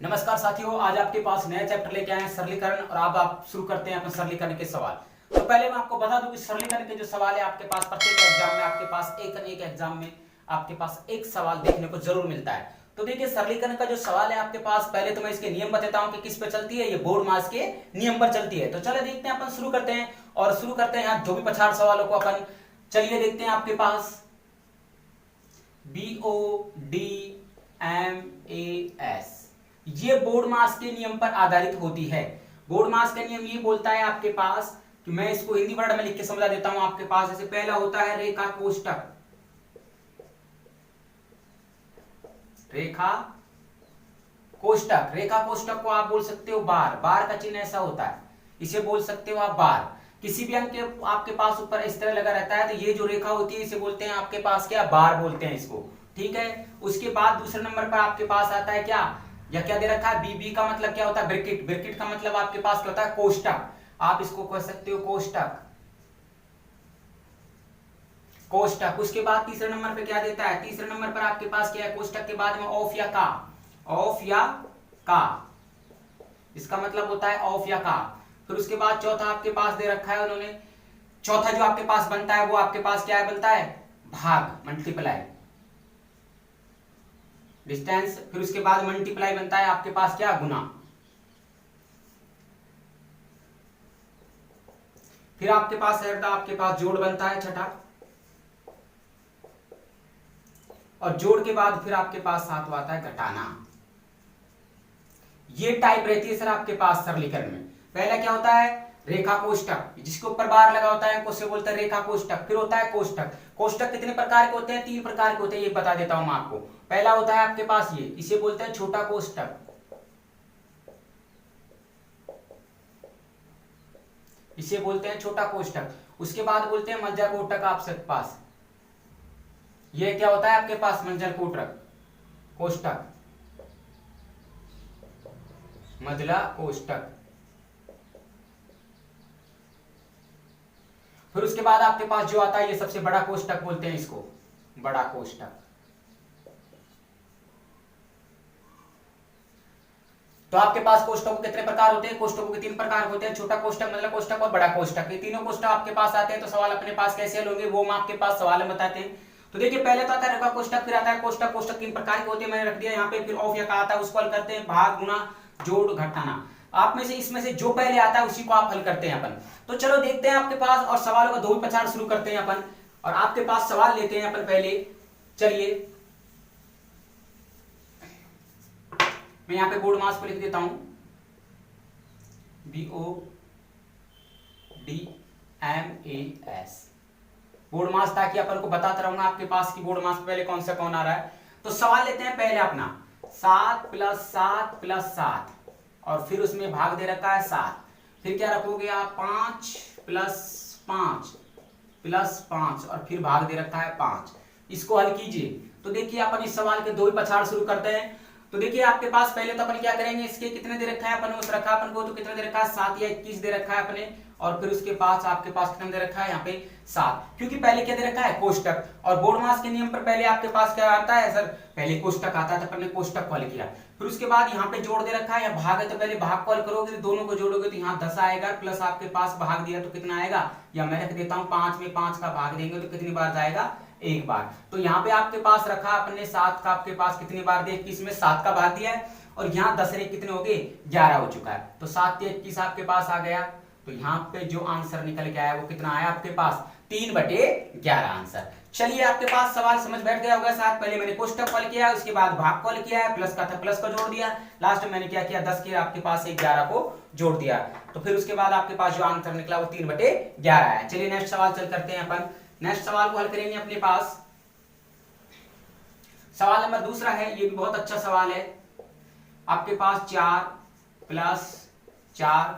नमस्कार साथियों, आज आपके पास नया चैप्टर लेके आए हैं सरलीकरण। और अब आप शुरू करते हैं अपने सरलीकरण के सवाल। तो पहले मैं आपको बता दूं कि सरलीकरण के जो सवाल है आपके पास प्रत्येक एग्जाम में आपके पास एक न एक एग्जाम में आपके पास एक सवाल देखने को जरूर मिलता है। तो देखिए, सरलीकरण का जो सवाल है आपके पास, पहले तो मैं इसके नियम बताता हूं कि किस पे चलती है। ये बोर्ड मास के नियम पर चलती है। तो चले देखते हैं, अपन शुरू करते हैं और शुरू करते हैं यहाँ जो भी 50 सवालों को अपन चलिए देखते हैं। आपके पास BODMAS ये बोर्ड मास के नियम पर आधारित होती है। बोर्ड मास का नियम ये बोलता है आपके पास कि मैं इसको हिंदी वर्ड में लिख के समझा देता हूं आपके पास। जैसे पहला होता है रेखा कोष्टक। रेखा कोष्टक, रेखा कोष्टक को आप बोल सकते हो बार। बार का चिन्ह ऐसा होता है, इसे बोल सकते हो आप बार। किसी भी अंक के आपके पास ऊपर इस तरह लगा रहता है तो ये जो रेखा होती है इसे बोलते हैं आपके पास क्या, बार बोलते हैं इसको। ठीक है। उसके बाद दूसरे नंबर पर आपके पास आता है क्या, या क्या दे रखा है, बीबी का मतलब क्या होता है, ब्रैकेट। ब्रैकेट का मतलब आपके पास क्या होता है, कोष्टक। आप इसको कह सकते हो कोष्टक, कोष्टक। उसके बाद तीसरे नंबर पे क्या देता है, तीसरे नंबर पर आपके पास क्या है, कोष्टक के बाद में ऑफ या का। ऑफ या का, इसका मतलब होता है ऑफ या का। फिर उसके बाद चौथा आपके पास दे रखा है उन्होंने, चौथा जो आपके पास बनता है वो आपके पास क्या है, बनता है भाग, मल्टीप्लाई, डिस्टेंस। फिर उसके बाद मल्टीप्लाई बनता है आपके पास क्या, गुना। फिर आपके पास है आपके पास जोड़ बनता है छठा, और जोड़ के बाद फिर आपके पास सातवां आता है घटाना। ये टाइप रहती है सर आपके पास सरलीकरण में। पहला क्या होता है, रेखा कोष्टक, जिसके ऊपर बार लगा होता है उसे बोलते हैं रेखा कोष्टक। फिर होता है कोष्टक। कोष्टक कितने प्रकार के होते हैं, 3 प्रकार के होते हैं, ये बता देता हूं मैं आपको। पहला होता है आपके पास ये, इसे बोलते हैं छोटा कोष्टक, इसे बोलते हैं छोटा कोष्टक। उसके बाद बोलते हैं मज्जा कोष्टक आपके पास। ये क्या होता है आपके पास, मंजर कोष्टक, कोष्टक, मजला कोष्टक। फिर उसके बाद आपके पास जो आता है ये सबसे बड़ा कोष्टक बोलते हैं इसको, बड़ा कोष्टक। तो आपके पास कोष्टकों के कितने प्रकार होते हैं, कोष्टकों के 3 प्रकार होते हैं, छोटा कोष्टक, मतलब कोष्टक और बड़ा कोष्टक। ये तीनों कोष्टक आपके पास आते हैं। तो सवाल अपने पास कैसे हल होंगे वो हम आपके पास सवाल में बताते हैं। तो देखिए, पहले तो आता है रेखा कोष्टक, फिर आता है कोष्टक। कोष्टक 3 प्रकार के होते हैं, मैंने रख दिया यहाँ पे। फिर ऑफ या का आता है, उसको हल करते हैं, भाग, गुना, जोड़, घटाना। आप में से इसमें से जो पहले आता है उसी को आप हल करते हैं अपन। तो चलो देखते हैं आपके पास, और सवालों का 2 पचार शुरू करते हैं अपन। और आपके पास सवाल लेते हैं अपन पहले। चलिए मैं यहाँ पे बोर्ड मास को लिख देता हूं, BODMAS, बोर्ड मास, ताकि अपन को बताता रहूंगा आपके पास कि बोर्ड मास पहले कौन सा कौन आ रहा है। तो सवाल लेते हैं पहले अपना, 7 + 7 + 7, और फिर उसमें भाग दे रखा है 7। फिर क्या रखोगे आप, 5 + 5 + 5, और फिर भाग दे रखा है 5। इसको हल कीजिए। तो देखिए अपन इस सवाल के 2 पछाड़ शुरू करते हैं। तो देखिए आपके पास पहले तो अपन क्या करेंगे, इसके कितने दे रखा है अपन, उस रखा अपन को, तो कितने दे रखा है, 7 या 21 दे रखा है अपने। और फिर उसके पास आपके पास कितना दे रखा है, यहाँ पे 7, क्योंकि पहले क्या दे रखा है, कोष्टक। और बोर्ड मास के नियम पर पहले आपके पास क्या आता है सर, पहले कोष्टक आता है, तो अपन ने कोष्टक को हल किया। फिर उसके बाद यहाँ पे जोड़ दे रखा है, या भाग है तो पहले भाग को हल करोगे, तो दोनों को जोड़ोगे तो यहाँ 10 आएगा, प्लस आपके पास भाग दिया तो कितना आएगा, या मैं रख देता हूँ 5 में 5 का भाग देंगे तो कितनी बार जाएगा, 1 बार। तो यहाँ पे आपके पास रखा अपने 7 का, आपके पास कितनी बार दिया, 21 में 7 का भाग दिया है। और यहाँ 10 रे कितने हो गए, 11 हो चुका है। तो 7 या 21 आपके पास आ गया। तो यहाँ पे जो आंसर निकल के आया वो कितना आया आपके पास, 3/11 आंसर। चलिए आपके पास सवाल समझ बैठ गया होगा। साथ पहले मैंने कोष्टक हल किया, उसके बाद भाग को हल किया है, प्लस का था प्लस को जोड़ दिया, लास्ट में मैंने क्या किया, 10 के आपके पास 11 को जोड़ दिया। तो फिर उसके बाद आपके पास जो आंसर निकला वो 3/11 है। चलिए नेक्स्ट सवाल चल करते हैं अपन। नेक्स्ट सवाल को हल करेंगे अपने पास। सवाल नंबर दूसरा है, ये भी बहुत अच्छा सवाल है। आपके पास 4 + 4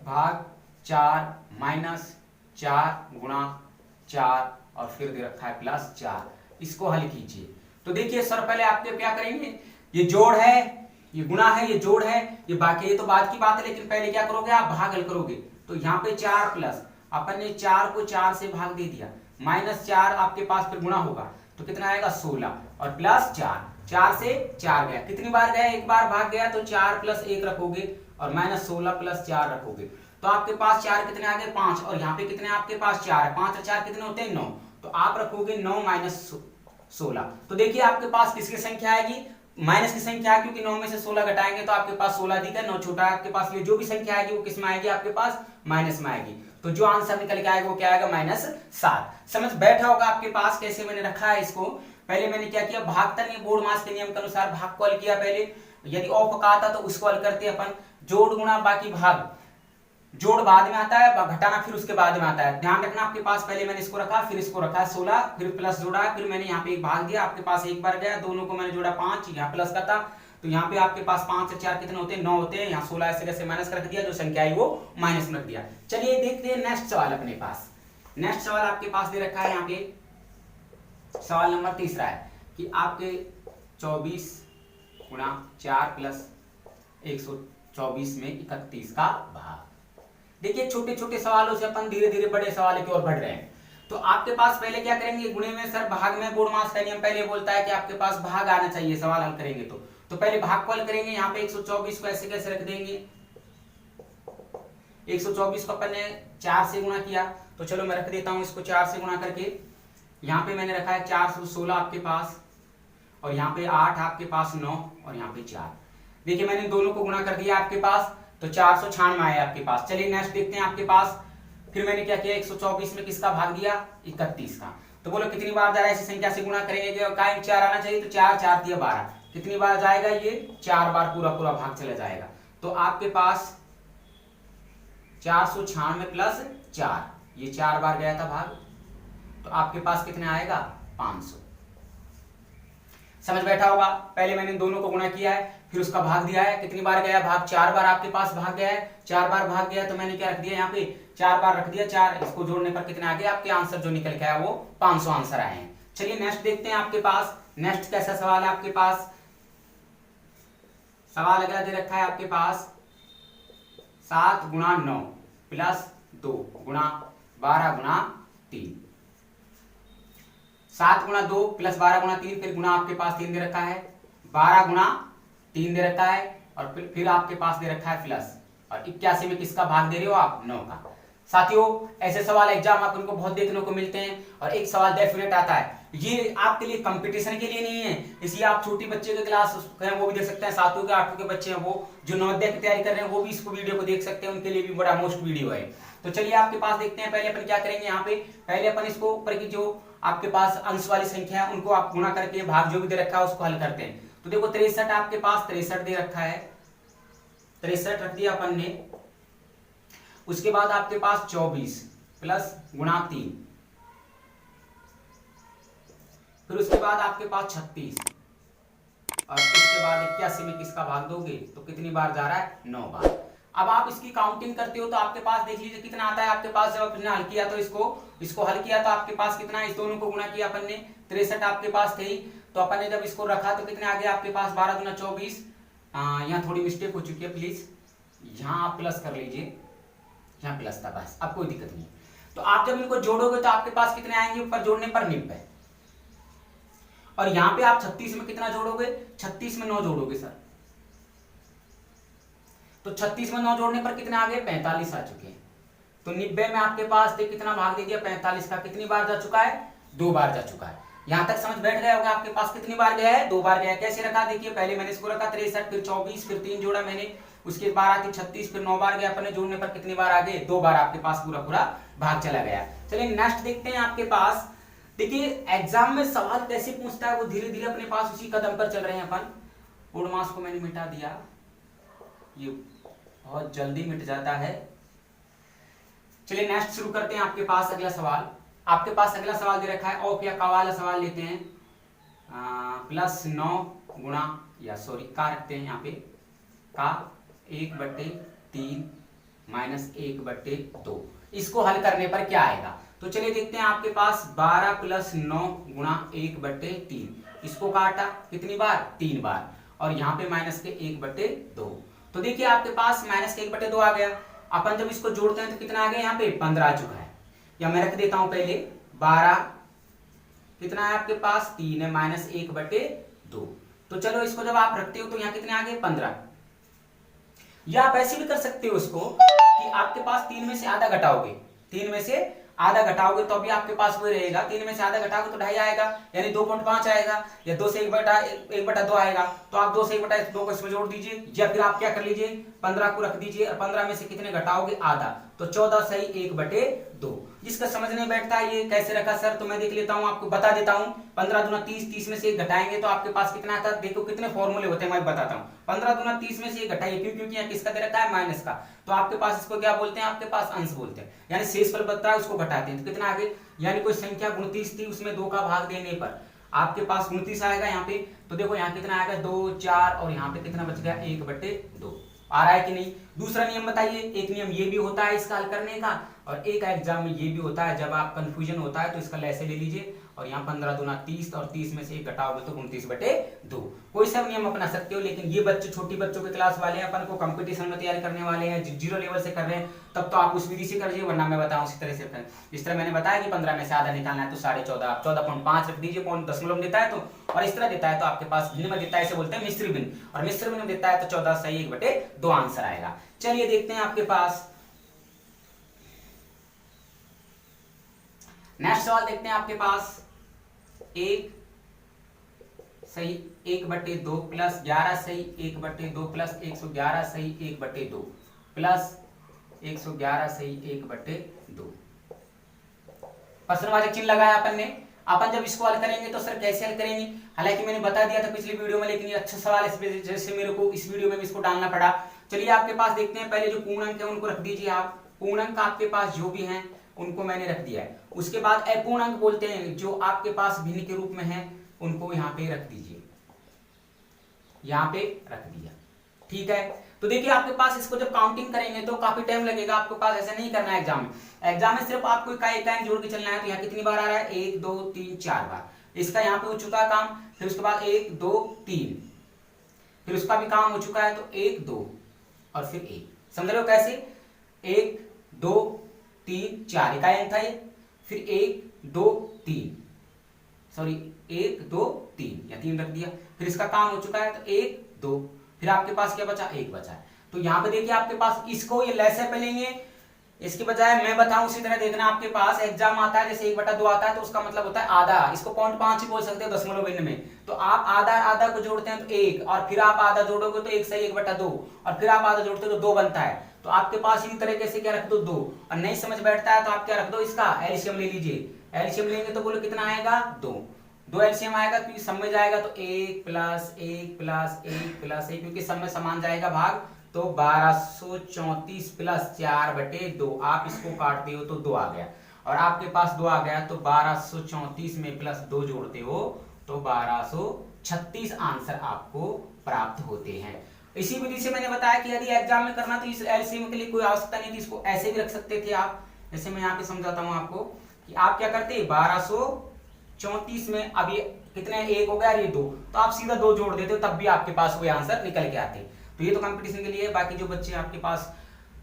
भाग 4 - 4 गुणा 4, और फिर दे रखा है +4। इसको हल कीजिए। तो देखिए सर, पहले आपके क्या करेंगे, ये जोड़ है, ये गुणा है, ये जोड़ है, ये बाकी, ये तो बाद की बात है, लेकिन पहले क्या करोगे आप, भाग हल करोगे। तो यहाँ पे 4 प्लस, अपन ने 4 को 4 से भाग दे दिया, -4 आपके पास फिर गुणा होगा तो कितना आएगा, 16, और +4। 4 से 4 गया, कितनी बार गया, एक बार भाग गया, तो 4 प्लस 1 रखोगे और माइनस 16 प्लस 4 रखोगे, तो आपके पास 4 कितने आ गए 5, और यहाँ पे कितने आपके पास 4 है, 5 और 4 कितने होते हैं 9, तो आप रखोगे 9 माइनस 16। तो देखिए आपके पास किसकी संख्या आएगी, माइनस की संख्या है, क्योंकि 9 में से 16 घटाएंगे तो आपके पास 16 दिखा, 9 छोटा है आपके पास, ये जो भी संख्या आएगी वो किस में आएगी, आपके पास माइनस में आएगी, तो जो आंसर निकल के आएगा वो क्या आएगा, -7। समझ बैठा होगा आपके पास कैसे मैंने रखा है इसको। पहले मैंने क्या किया, भागतर बोर्ड मास के नियम के अनुसार भाग को हल किया पहले, यदि ऑफ का आता तो उसको हल करते अपन, जोड़ गुणा बाकी भाग, जोड़ बाद में आता है, घटाना फिर उसके बाद में आता है, ध्यान रखना आपके पास। पहले मैंने इसको रखा, फिर इसको रखा 16, फिर प्लस जोड़ा, फिर मैंने यहाँ पे एक भाग दिया, आपके पास एक बार गया, दोनों को मैंने जोड़ा 5, यहाँ प्लस का था, तो यहाँ पे आपके पास 5 से 4 कितने होते हैं 9 होते हैं, यहाँ 16 ऐसे कैसे माइनस रख दिया, जो संख्या आई वो माइनस में रख दिया। चलिए देखते हैं नेक्स्ट सवाल अपने पास। नेक्स्ट सवाल आपके पास दे रखा है यहाँ पे, सवाल नंबर 3 है कि आपके 24 गुणा 4 प्लस 124 में 31 का भाग। देखिए छोटे छोटे सवालों से अपन धीरे धीरे बड़े सवाल की ओर बढ़ रहे हैं। तो आपके पास पहले क्या करेंगे, गुणे में सर भाग में बोर्ड मास का नियम पहले बोलता है कि आपके पास भाग आना चाहिए सवाल हल करेंगे तो पहले भाग को हल करेंगे। यहाँ पे 124 को ऐसे कैसे रख देंगे, 124 को अपन ने 4 से गुणा किया, तो चलो मैं रख देता हूं इसको 4 से गुणा करके। यहाँ पे मैंने रखा है 416 आपके पास, और यहाँ पे 8 आपके पास 9, और यहाँ पे 4। देखिए मैंने दोनों को गुणा कर दिया आपके पास, तो 496 आया आपके पास। चलिए नेक्स्ट देखते हैं आपके पास, फिर मैंने क्या किया 124 में किसका भाग दिया, 31 का। तो बोलो कितनी बार जा रहा है, ऐसी संख्या से गुणा करेंगे, कायम 4 आना चाहिए, तो 4 4 दिया 12, कितनी बार जाएगा ये 4 बार पूरा पूरा भाग चला जाएगा। तो आपके पास 496 प्लस 4, ये 4 बार गया था भाग, तो आपके पास कितने आएगा 500। समझ बैठा होगा। पहले मैंने दोनों को गुणा किया है, फिर उसका भाग दिया है, कितनी बार गया भाग 4 बार आपके पास भाग गया है, 4 बार भाग गया, तो मैंने क्या रख दिया यहाँ पे 4 बार रख दिया, 4 इसको जोड़ने पर कितने आ गए आपके आंसर जो निकल के आया वो 500 आंसर आए हैं। चलिए नेक्स्ट देखते हैं आपके पास, नेक्स्ट कैसा सवाल है आपके पास। सवाल अगला दे रखा है आपके पास 7 गुणा 9 प्लस 2 गुणा 12 गुणा 3, 7 गुणा 2 प्लस 12 गुणा 3, फिर गुणा आपके पास 3 दे रखा है, 12 गुणा 3 दे रखा है, और फिर आपके पास दे रखा है प्लस, और 81 में किसका भाग दे रहे हो आप 9 का। साथियों ऐसे सवाल एग्जाम आप उनको बहुत देखने को मिलते हैं, और एक सवाल डेफिनेट आता है, ये आपके लिए कंपटीशन के लिए नहीं है, इसलिए आप छोटी बच्चे के क्लास हैं वो भी देख सकते हैं, 7वीं के 8वीं के बच्चे हैं वो जो नवोदय की तैयारी कर रहे हैं वो भी इसको वीडियो को देख सकते हैं, उनके लिए भी बड़ा मोस्ट वीडियो है। तो चलिए आपके पास देखते हैं, पहले अपन क्या करेंगे यहाँ पे, पहले अपन इसको ऊपर की जो आपके पास अंश वाली संख्या है उनको आप गुणा करके भाग जो भी दे रखा है उसको हल करते हैं। तो देखो 63 आपके पास 63 दे रखा है, 63 रख दिया अपन ने, उसके बाद आपके पास 24 प्लस गुणा 3, फिर उसके बाद आपके पास 36, और उसके बाद 81 में किसका भाग दोगे, तो कितनी बार जा रहा है 9 बार। अब आप इसकी काउंटिंग करते हो तो आपके पास देख लीजिए कितना आता है आपके पास, जब आपने हल किया तो इसको हल किया तो आपके पास कितना, इस दोनों को गुणा किया अपन ने, 63 आपके पास थे ही, तो अपन ने जब इसको रखा तो कितने आ गया आपके पास 12 गुना 24, यहाँ थोड़ी मिस्टेक हो चुकी है प्लीज, यहाँ आप प्लस कर लीजिए, यहाँ प्लस था बस, अब कोई दिक्कत नहीं। तो आप जब इनको जोड़ोगे तो आपके पास कितने आएंगे, ऊपर जोड़ने पर 90, और यहाँ पे आप 36 में कितना जोड़ोगे, 36 में 9 जोड़ोगे सर, तो 36 में 9 जोड़ने पर कितने आ गए 45 आ चुके हैं। तो 90 में आपके पास कितना भाग दे दिया 45 का, कितनी बार जा चुका है 2 बार जा चुका है। यहां तक समझ बैठ गया होगा आपके पास, कितनी बार गया है 2 बार गया है। कैसे रखा देखिए, पहले मैंने इसको रखा 63, फिर 24, फिर 3 जोड़ा मैंने, उसके बाद आती 36, फिर 9 बार गया अपने, जोड़ने पर कितनी बार आ गए 2 बार आपके पास पूरा पूरा भाग चला गया। चलिए नेक्स्ट देखते हैं आपके पास। देखिए एग्जाम में सवाल कैसे पूछता है वो धीरे धीरे अपने पास उसी कदम पर चल रहे हैं अपन। बोर्ड मास को मैंने मिटा दिया, ये बहुत जल्दी मिट जाता है। चलिए नेक्स्ट शुरू करते हैं आपके पास अगला सवाल। आपके पास अगला सवाल दे रखा है ऑफ या का वाला सवाल लेते हैं, प्लस 9 गुणा या सॉरी का रखते हैं यहाँ पे, का 1/3 माइनस 1/2, इसको हल करने पर क्या आएगा। तो चलिए देखते हैं आपके पास 12 प्लस 9 गुणा 1/3, इसको काटा कितनी बार 3 बार, और यहाँ पे माइनस के 1/2। तो देखिए आपके पास माइनस के 1/2 आ गया। अपन जब इसको जोड़ते हैं तो कितना आ गया यहाँ पे 15 आ चुका है, या मैं रख देता हूं पहले 12, कितना है आपके पास 3 है, माइनस 1/2, तो चलो इसको जब आप रखते हो तो यहाँ कितने आ गए 15। या आप ऐसे भी कर सकते हो इसको कि आपके पास 3 में से आधा घटाओगे, 3 में से आधा घटाओगे तो अभी आपके पास वही रहेगा, 3 में से आधा घटाओगे तो 2.5 आएगा, यानी 2.5 आएगा, या 2 से 1/2 आएगा। तो आप 2 से 1/2 को इसमें जोड़ दीजिए, या फिर आप क्या कर लीजिए 15 को रख दीजिए और 15 में से कितने घटाओगे आधा, तो 14 सही 1/2। जिसका समझ नहीं बैठता है ये कैसे रखा सर, तो मैं देख लेता हूं, आपको बता देता हूं। 15 दूना 30, 30 में से 1 घटाएंगे तो आपके पास कितना आता है, देखो कितने फॉर्मूले होते हैं मैं बताता हूं। 15 दूना 30 में से 1 घटाइए, क्यों, क्योंकि यहाँ किसका दे रखा है माइनस का, तो आपके पास इसको क्या बोलते हैं, आपके पास अंश बोलते हैं, यानी शेषफल बनता है उसको घटाते हैं। तो कितना आगे, यानी कोई संख्या 29 थी उसमें 2 का भाग देने पर आपके पास 29 आएगा यहाँ पे। तो देखो यहाँ कितना आएगा 2, 4 और यहाँ पे कितना बच गया 1/2 आ रहा है कि नहीं। दूसरा नियम बताइए, एक नियम ये भी होता है इसका हल करने का, और एक एग्जाम में ये भी होता है, जब आप कंफ्यूजन होता है तो इसका ऐसे ले लीजिए और यहाँ 15 दूना 30 और 30 में से 1 घटाओगे तो 29/2। कोई सा नियम अपना सकते हो, लेकिन ये बच्चे छोटी बच्चों के क्लास वाले हैं, अपन को कंपटीशन में तैयारी करने वाले हैं, 0 लेवल से कर रहे हैं, तब तो आप उस विधि से करिए, वरना मैं बताऊं इसी तरह से। इस तरह मैंने बताया कि 15 में से आधा निकालना है तो 14.5 आप 14.5 रख दीजिए, 0.0 देता है तो, और इस तरह देता है तो आपके पास भिन्न में देता है, इसे बोलते हैं मिश्र भिन्न, और मिश्र भिन्न देता है तो 14 सही 1/2 आंसर आएगा। चलिए देखते हैं आपके पास नेक्स्ट सवाल, देखते हैं आपके पास 1 सही 1/2 प्लस 11 सही 1/2 प्लस 111 सही 1/2 प्लस 111 सही 1/2। प्रश्नवाचक चिन्ह लगाया अपन ने। अपन जब इसको हल करेंगे तो सर कैसे हल करेंगे, हालांकि मैंने बता दिया था पिछली वीडियो में, लेकिन ये अच्छा सवाल है, इस वजह से मेरे को इस वीडियो में भी इसको डालना पड़ा। चलिए आपके पास देखते हैं, पहले जो पूर्णांक है उनको रख दीजिए आप, पूर्णांक आपके पास जो भी हैं उनको मैंने रख दिया है। उसके बाद अपूर्णांक बोलते हैं जो आपके पास भिन्न के रूप में है, उनको यहाँ पे रख दीजिए, यहाँ पे रख दिया, ठीक है। तो देखिए आपके पास इसको जब काउंटिंग करेंगे तो काफी टाइम लगेगा, आपके पास ऐसा नहीं करना है एग्जाम में। एग्जाम में सिर्फ आपको इकाई जोड़ के चलना है। तो यहाँ कितनी बार आ रहा है 1 2 3 4 बार, इसका यहाँ पे हो चुका है काम। फिर उसके बाद 1 2 3, फिर उसका भी काम हो चुका है, तो 1 2 और फिर 1, समझ रहे हो कैसे, 1 2 3 4 इकाई अंक था ये, फिर 1 2 3 सॉरी 1 2 3 या 3 रख दिया, फिर इसका काम हो चुका है, तो 1 2, फिर आपके पास क्या बचा 1 बचा है। तो यहाँ पे देखिए आपके पास इसको ये लैसे पे लेंगे, इसके बजाय मैं बताऊं उसी तरह देखना, आपके पास एग्जाम आता है जैसे 1/2 आता है तो उसका मतलब होता है आधा, इसको 0.5 ही बोल सकते हो दशमलव भिन्न में। तो आप आधा आधा को जोड़ते हैं तो 1, और फिर आप आधा जोड़ोगे तो 1 सही 1/2, और फिर आप आधा जोड़ते हो तो 2 बनता है। तो आपके पास इसी तरीके से क्या रख दो 2, और नहीं समझ बैठता है तो आप क्या रख दो, इसका एलसीएम ले लीजिए। एलसीएम लेंगे तो बोलो कितना आएगा 2 एलसीएम आएगा, क्योंकि सब में जाएगा तो 1 प्लस 1 प्लस 1 प्लस 1, क्योंकि सब में समान जाएगा भाग, तो 1234 प्लस 4/2, आप इसको काटते हो तो 2 आ गया, और आपके पास 2 आ गया तो 1234 में प्लस 2 जोड़ते हो तो 1236 आंसर आपको प्राप्त होते हैं। इसी विधि से मैंने बताया कि यदि एग्जाम में करना तो इस एलसीएम के लिए कोई आवश्यकता नहीं थी, इसको ऐसे भी रख सकते थे आप। जैसे मैं यहाँ पे समझाता हूँ आपको कि आप क्या करते 1234 में अब ये कितने 1 हो गया, ये 2, तो आप सीधा 2 जोड़ देते हो, तब भी आपके पास कोई आंसर निकल के आते। तो ये तो कंपटीशन के लिए। बाकी जो बच्चे आपके पास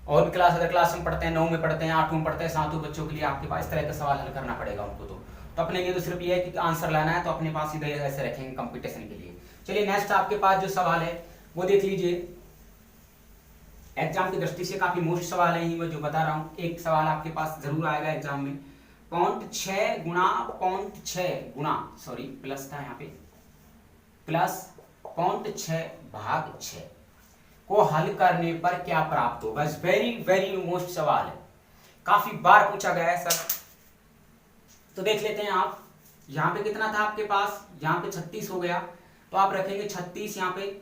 और भी क्लास अदर क्लास में पढ़ते हैं, 9 में पढ़ते हैं, 8 में पढ़ते हैं, 7 बच्चों के लिए आपके पास इस तरह का सवाल हल करना पड़ेगा उनको। तो अपने लिए तो सिर्फ ये है कि आंसर लाना है, तो अपने पास सीधे ऐसे रखेंगे कंपटीशन के लिए। चलिए नेक्स्ट आपके पास जो सवाल है वो देख लीजिए, एग्जाम की दृष्टि से काफी मोस्ट सवाल है ये मैं जो बता रहा हूँ। एक सवाल आपके पास जरूर आएगा एग्जाम में, 0.6 गुणा सॉरी प्लस था यहाँ पे, प्लस 0.6 भाग 6 को हल करने पर क्या प्राप्त होगा। वेरी वेरी मोस्ट सवाल है, काफी बार पूछा गया है सर। तो देख लेते हैं आप, यहाँ पे कितना था आपके पास, यहाँ पे 36 हो गया, तो आप रखेंगे 36 यहाँ पे।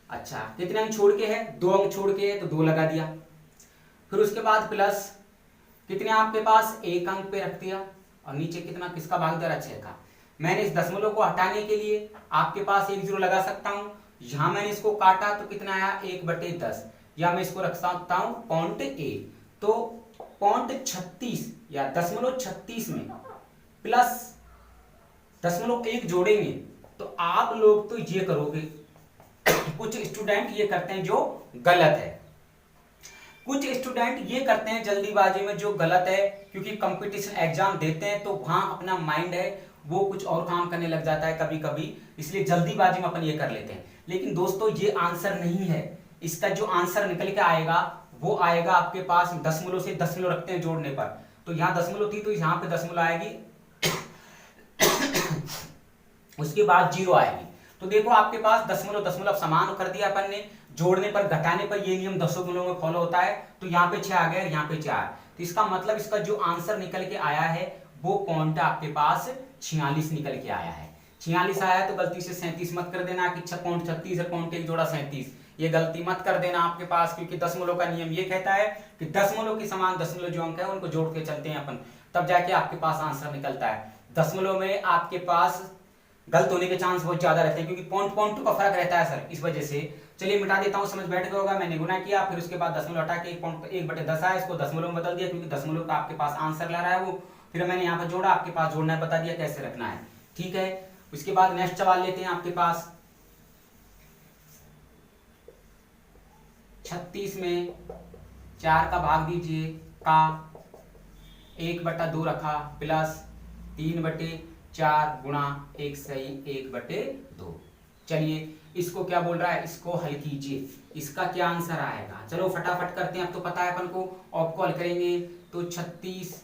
अच्छा कितने अंक छोड़ के है, 2 अंक छोड़ के है तो 2 लगा दिया। फिर उसके बाद प्लस कितने आपके पास 1 अंक पे रख दिया, और नीचे कितना किसका भाग दे रहा 6 का। मैंने इस दशमलव को हटाने के लिए आपके पास 1 0 लगा सकता हूं, यहां मैंने इसको काटा तो कितना आया 1/10, या मैं इसको रख सकता हूं 0.1, तो 0.36 या 0.36 में प्लस 0.1 जोड़ेंगे तो आप लोग तो ये करोगे, कुछ स्टूडेंट ये करते हैं जो गलत है, कुछ स्टूडेंट ये करते हैं जल्दीबाजी में जो गलत है, क्योंकि कंपटीशन एग्जाम देते हैं तो वहां अपना माइंड है वो कुछ और काम करने लग जाता है कभी कभी, इसलिए जल्दीबाजी में अपन ये कर लेते हैं। लेकिन दोस्तों ये आंसर नहीं है, इसका जो आंसर निकल के आएगा वो आएगा आपके पास दशमलव से, दशमलव रखते हैं जोड़ने पर, तो यहाँ दशमलव थी तो यहाँ पे दशमलव आएगी उसके बाद जीरो आएगी। तो देखो आपके पास दशमलव दशमलव समान कर दिया अपन ने, जोड़ने पर घटाने पर ये नियम दशमलव में फॉलो होता है, तो यहाँ पे 6 आ गया, यहाँ पे 4, तो इसका मतलब इसका जो आंसर निकल के आया है वो पॉइंट आपके पास 46 निकल के आया है। 46 आया है तो गलती से 37 मत कर देना कि 6.36 है, पॉइंट एक जोड़ा 37, ये गलती मत कर देना आपके पास, क्योंकि दशमलव का नियम ये कहता है कि दशमलव के समान दशमलव जो अंक है उनको जोड़ के चलते हैं अपन, तब जाके आपके पास आंसर निकलता है। दशमलव में आपके पास गलत होने के चांस बहुत ज्यादा रहते हैं, क्योंकि पॉइंट का फर्क रहता है सर, इस वजह से। चलिए मिटा देता हूं, समझ बैठ गया होगा। मैंने गुना किया, फिर उसके बाद दशमलव हटा के 1/10 आया, इसको दशमलव में बदल दिया, क्योंकि दशमलव का आपके पास आंसर ला रहा है वो, फिर मैंने यहाँ पर जोड़ा, आपके पास जोड़ना है, बता दिया कैसे रखना है, ठीक है। उसके बाद नेक्स्ट सवाल लेते हैं आपके पास। 36 में 4 का भाग दीजिए, का 1/2 रखा, प्लस 3/4 गुणा 1 सही 1/2। चलिए इसको क्या बोल रहा है, इसको हल कीजिए, इसका क्या आंसर आएगा। चलो फटाफट करते हैं, अब तो पता है अपन को, ऑफ को हल करेंगे तो 36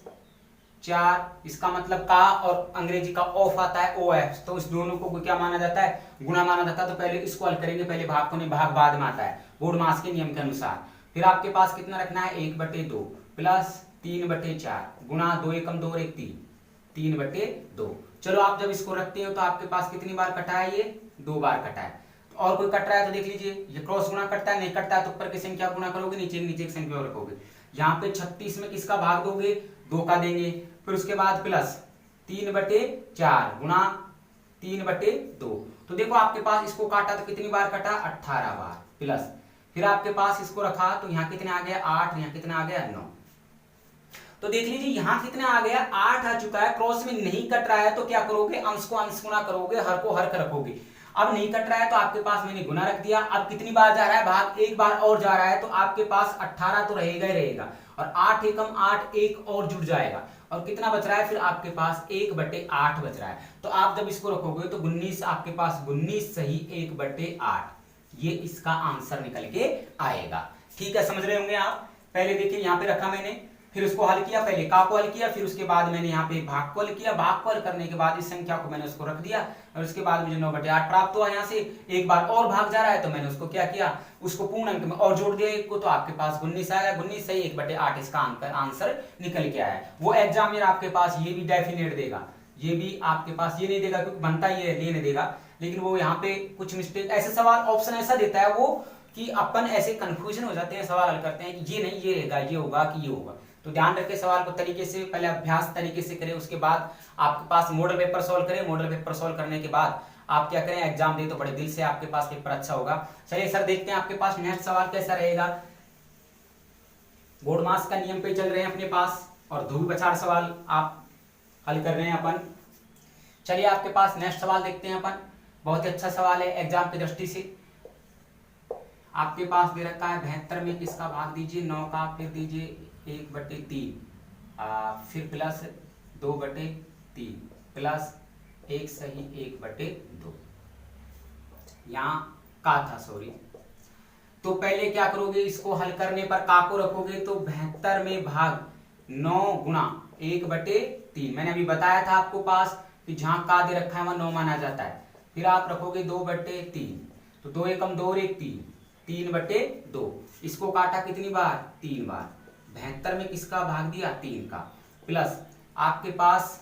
4, इसका मतलब का और अंग्रेजी का ऑफ आता है OF, तो इस दोनों को क्या माना जाता है, गुणा माना जाता है। तो पहले इसको हल करेंगे, पहले भाग को नहीं, भाग बाद में आता है बोर्ड मास के नियम के अनुसार। फिर आपके पास कितना रखना है, 1/2 प्लस 3/4 गुणा 2 एकम 2 और 1 3, 3/2। चलो आप जब इसको रखते हो तो आपके पास कितनी बार कटा है, ये 2 बार कटा है। तो और कोई कट रहा है तो देख लीजिए, ये क्रॉस गुणा कटता है, नहीं कटता है तो ऊपर की संख्या गुणा करोगे, नीचे नीचे की संख्या रखोगे। यहाँ पे 36 में किसका भाग दोगे, 2 का देंगे, फिर उसके बाद प्लस 3/4 गुणा 3/2। तो देखो आपके पास इसको काटा तो कितनी बार कटा, 18 बार, प्लस फिर आपके पास इसको रखा तो यहाँ कितने आ गया 8, यहाँ कितना आ गया 9। तो देख लीजिए यहाँ कितना आ गया 8 आ चुका है, क्रॉस में नहीं कट रहा है तो क्या करोगे, अंश को अंश गुणा करोगे, हर को हर रखोगे। अब नहीं कट रहा है तो आपके पास मैंने गुना रख दिया। अब कितनी बार जा रहा है भाग, एक बार और जा रहा है, तो आपके पास 18 तो रहेगा ही रहेगा, और 8 एकम 8 एक और जुड़ जाएगा, और कितना बच रहा है फिर आपके पास 1/8 बच रहा है। तो आप जब इसको रखोगे तो 19 आपके पास 19 सही 1/8, ये इसका आंसर निकल के आएगा। ठीक है, समझ रहे होंगे आप। पहले देखिए यहाँ पे रखा मैंने, फिर उसको हल किया, पहले का को हल किया, फिर उसके बाद मैंने यहाँ पे भाग को हल किया, भाग को हल करने के बाद इस संख्या को मैंने उसको रख दिया, और उसके बाद मुझे 9/8 प्राप्त हुआ। यहाँ से एक बार और भाग जा रहा है तो मैंने उसको क्या किया, उसको पूर्ण अंक में और जोड़ दिया एक को, तो आपके पास 19 आया, 19 सही 1/8 इसका आंसर निकल के आया। वो एग्जामिनर आपके पास ये भी डेफिनेट देगा, ये भी आपके पास ये नहीं देगा क्योंकि बनता ही है, ये नहीं देगा, लेकिन वो यहाँ पे कुछ मिस्टेक, ऐसे सवाल ऑप्शन ऐसा देता है वो कि अपन ऐसे कंफ्यूजन हो जाते हैं, सवाल हल करते हैं कि ये नहीं ये रहेगा, ये होगा कि ये होगा। तो ध्यान रखें, सवाल को तरीके से पहले अभ्यास तरीके से करें, उसके बाद आपके पास मॉडल पेपर सॉल्व करें, मॉडल पेपर सॉल्व करने के बाद आप क्या करें, एग्जाम दे तो बड़े दिल से आपके पास पेपर अच्छा होगा। चलिए सर देखते हैं आपके पास नेक्स्ट सवाल कैसा रहेगा। बोर्ड मास का नियम पे चल रहे हैं अपने पास, और ध्रुव प्रचार सवाल आप हल कर रहे हैं अपन। चलिए आपके पास नेक्स्ट सवाल देखते हैं अपन, बहुत ही अच्छा सवाल है एग्जाम की दृष्टि से। आपके पास दे रखा है 72 में किसका भाग दीजिए, 9 का, फिर दीजिए 1/3, फिर प्लस 2/3 प्लस 1 सही 1/2, यहाँ का था सॉरी। तो पहले क्या करोगे, इसको हल करने पर का को रखोगे तो 72 में भाग 9 गुणा 1/3, मैंने अभी बताया था आपको पास कि जहां का दे रखा है वहां 9 माना जाता है। फिर आप रखोगे 2/3, तो 2 एकम 2 और 1 3, 3/2। इसको काटा कितनी बार, 3 बार। 72 में किसका भाग दिया, 3 का, प्लस आपके पास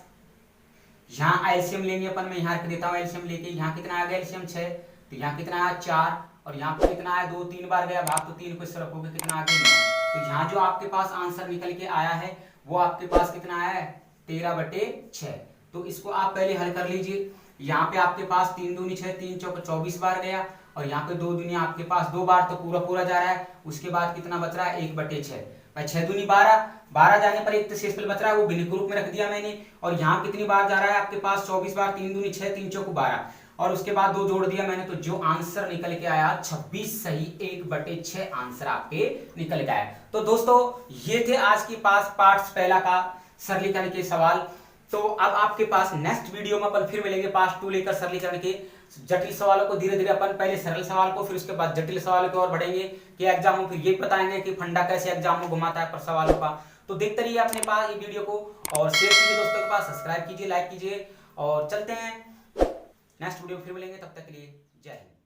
यहाँ एलसीएम लेंगे अपन, मैं यहाँ रख देता हूँ एलसीएम लेके, यहाँ कितना आ गया एलसीएम 6, तो यहाँ कितना आया 4, और यहाँ पे कितना आया 2, 3 बार गया भाग, तो 3 को इससे रखोगे कितना आ गया 9। तो यहाँ जो आपके पास आंसर निकल के आया है वो आपके पास कितना आया है 13/6। तो इसको आप पहले हल कर लीजिए। यहाँ पे आपके पास 3 दूनी 6, 3 चौक 24 बार गया, और यहाँ पे 2 दूनी आपके पास 2 बार, तो पूरा पूरा जा रहा है। उसके बाद कितना बच रहा है 1/6, 6 दूनी 12, 12 जाने पर एक तो शेषफल बच रहा है, वो भिन्न ग्रुप में रख दिया मैंने। और यहाँ कितनी बार जा रहा है आपके पास 24 बार, 3 दूनी 6, 3 चौक 12, और उसके बाद 2 जोड़ दिया मैंने, तो जो आंसर निकल के आया 26 सही 1/6 आंसर आपके निकल के आया। तो दोस्तों ये थे आज के पास पार्ट्स पहला का सरलीकरण के सवाल। तो अब आपके पास नेक्स्ट वीडियो में अपन फिर मिलेंगे पार्ट 2 लेकर सरलीकरण के जटिल सवालों को। धीरे धीरे अपन पहले सरल सवाल को, फिर उसके बाद जटिल सवालों की ओर बढ़ेंगे कि एग्जाम में फिर ये बताएंगे कि फंडा कैसे एग्जाम में घुमाता है पर सवालों का। तो देखते रहिए अपने पास ये वीडियो को और शेयर कीजिए दोस्तों के पास, सब्सक्राइब कीजिए, लाइक कीजिए और चलते हैं नेक्स्ट वीडियो में फिर मिलेंगे। तब तक के लिए जय हिंद।